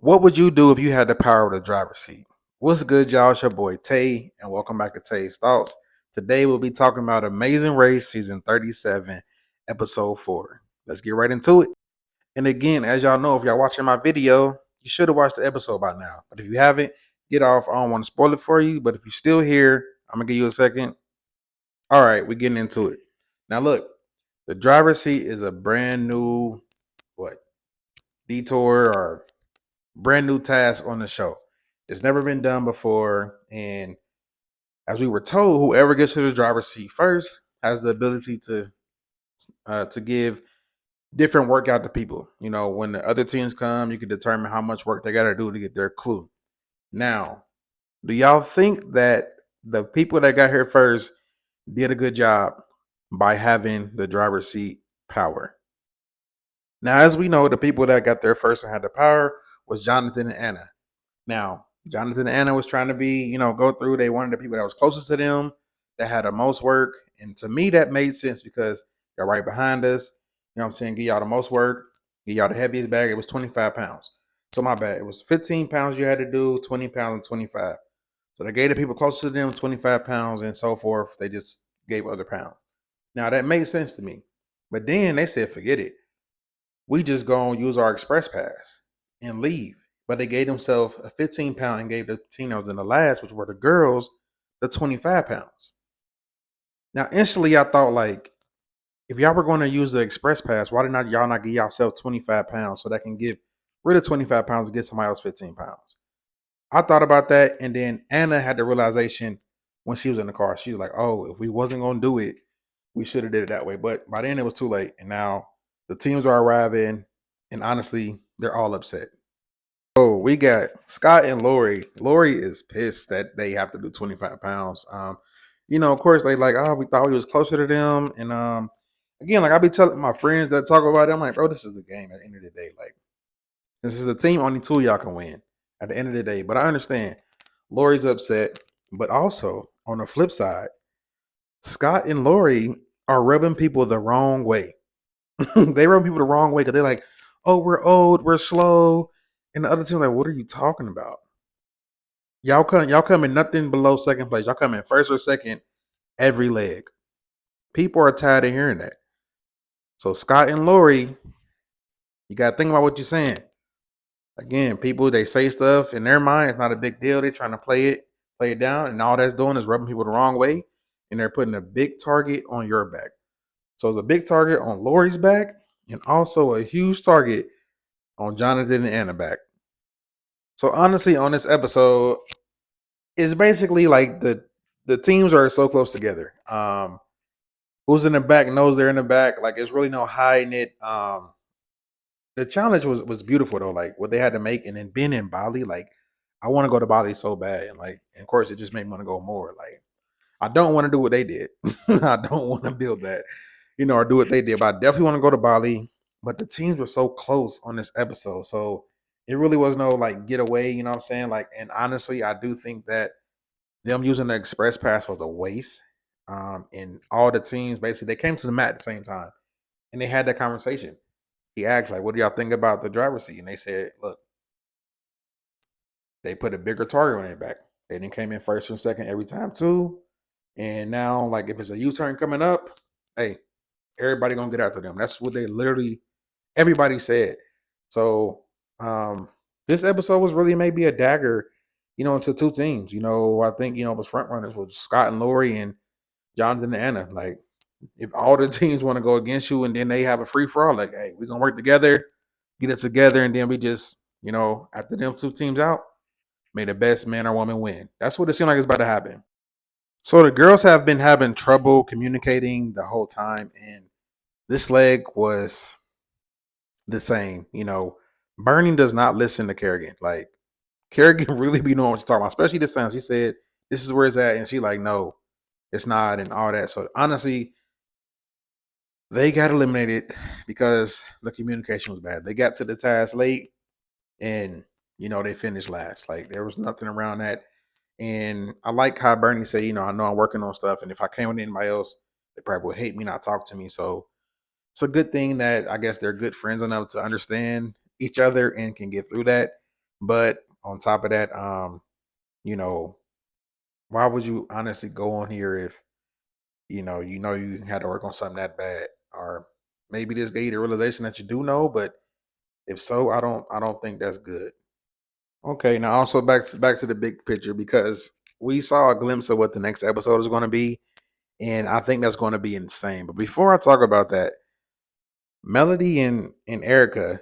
What would you do if you had the power of the driver's seat? What's good, y'all? It's your boy Tay, and welcome back to Tay's Thoughts. Today we'll be talking about Amazing Race Season 37, Episode 4. Let's get right into it. And again, as y'all know, if y'all watching my video, you should have watched the episode by now. But if you haven't, get off. I don't want to spoil it for you. But if you're still here, I'm going to give you a second. All right, we're getting into it. Now, look, the driver's seat is a brand new, what, detour or brand new task on the show. It's never been done before, and as we were told, whoever gets to the driver's seat first has the ability to give different workout to people. You know, when the other teams come, you can determine how much work they got to do to get their clue. Now, do y'all think that the people that got here first did a good job by having the driver's seat power? Now, as we know, the people that got there first and had the power was Jonathan and Anna. Now, Jonathan and Anna was trying to be, go through. They wanted the people that was closest to them, that had the most work. And to me, that made sense because they're right behind us. You know what I'm saying? Give y'all the most work, give y'all the heaviest bag. It was 25 pounds. So my bad. It was 15 pounds you had to do, 20 pounds and 25. So they gave the people closest to them 25 pounds and so forth. They just gave other pounds. Now that made sense to me. But then they said, forget it. We just gonna use our express pass and leave. But they gave themselves a 15-pound and gave the team that was in the last, which were the girls, the 25 pounds. Now, instantly, I thought, like, if y'all were going to use the express pass, why did not y'all not give yourself 25 pounds so that can get rid of 25 pounds and get somebody else 15 pounds? I thought about that, and then Anna had the realization when she was in the car. She was like, oh, if we wasn't going to do it, we should have did it that way. But by then, it was too late, and now the teams are arriving, and honestly, they're all upset. Oh, we got Scott and Lori. Lori is pissed that they have to do 25 pounds. Of course, they like, oh, we thought we was closer to them. And again, like I be telling my friends that talk about it, I'm like, bro, this is a game at the end of the day. Like, this is a team, only two of y'all can win at the end of the day. But I understand Lori's upset. But also on the flip side, Scott and Lori are rubbing people the wrong way. They rub people the wrong way because they're like, oh, we're old, we're slow. And the other team's like, what are you talking about? Y'all come in nothing below second place. Y'all come in first or second every leg. People are tired of hearing that. So Scott and Lori, you gotta think about what you're saying. Again, people they say stuff in their mind, it's not a big deal. They're trying to play it down, and all that's doing is rubbing people the wrong way, and they're putting a big target on your back. So it's a big target on Lori's back, and also a huge target on Jonathan and Anna back. So honestly, on this episode, it's basically like the teams are so close together. Who's in the back knows they're in the back. Like it's really no hiding it. The challenge was beautiful though. Like what they had to make, and then being in Bali, like I want to go to Bali so bad, and like and of course it just made me want to go more. Like I don't want to do what they did. I don't want to build that, or do what they did. But I definitely want to go to Bali. But the teams were so close on this episode, so it really was no like getaway. You know what I'm saying? Like, and honestly, I do think that them using the express pass was a waste. And all the teams basically they came to the mat at the same time and they had that conversation. He asked, like, what do y'all think about the driver's seat? And they said, look, they put a bigger target on their back. They didn't came in first and second every time too. And now, like, if it's a U-turn coming up, hey, everybody gonna get after them. That's what they literally everybody said. So this episode was really maybe a dagger, into two teams. I think, it was front runners with Scott and Lori and Jonathan and Anna. Like, if all the teams want to go against you and then they have a free for all, like, hey, we're gonna work together, get it together, and then we just, after them two teams out, may the best man or woman win. That's what it seemed like it's about to happen. So the girls have been having trouble communicating the whole time, and this leg was the same. Burning does not listen to Kerrigan. Like Kerrigan really be knowing what she's talking about, especially this time. She said, this is where it's at, and she like, no, it's not, and all that. So honestly, they got eliminated because the communication was bad. They got to the task late and they finished last. Like there was nothing around that. And I like how Bernie said, I know I'm working on stuff. And if I came with anybody else, they probably would hate me, not talk to me. So it's a good thing that I guess they're good friends enough to understand each other and can get through that. But on top of that, you know, why would you honestly go on here if you had to work on something that bad? Or maybe this gave you the realization that you do know, but if so, I don't think that's good. Okay, now also back to the big picture because we saw a glimpse of what the next episode is going to be, and I think that's going to be insane. But before I talk about that, Melody and Erica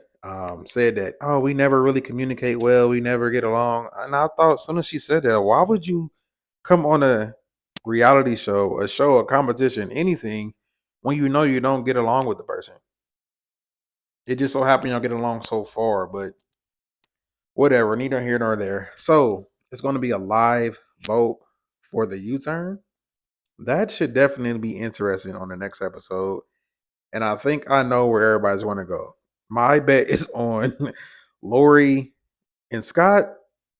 said that, oh, we never really communicate well, we never get along. And I thought as soon as she said that, why would you come on a reality show, a show, a competition, anything when you know you don't get along with the person? It just so happened y'all get along so far, but whatever, neither here nor there. So it's going to be a live vote for the U turn. That should definitely be interesting on the next episode. And I think I know where everybody's going to go. My bet is on Lori and Scott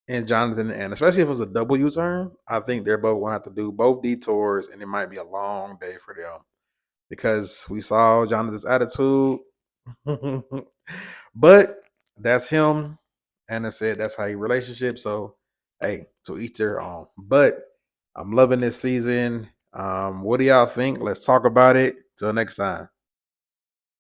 and Jonathan and Ann, especially if it's a double U turn. I think they're both going to have to do both detours, and it might be a long day for them because we saw Jonathan's attitude. But that's him. Anna said that's how you relationship. So hey, to each their own. But I'm loving this season. What do y'all think? Let's talk about it. Till next time.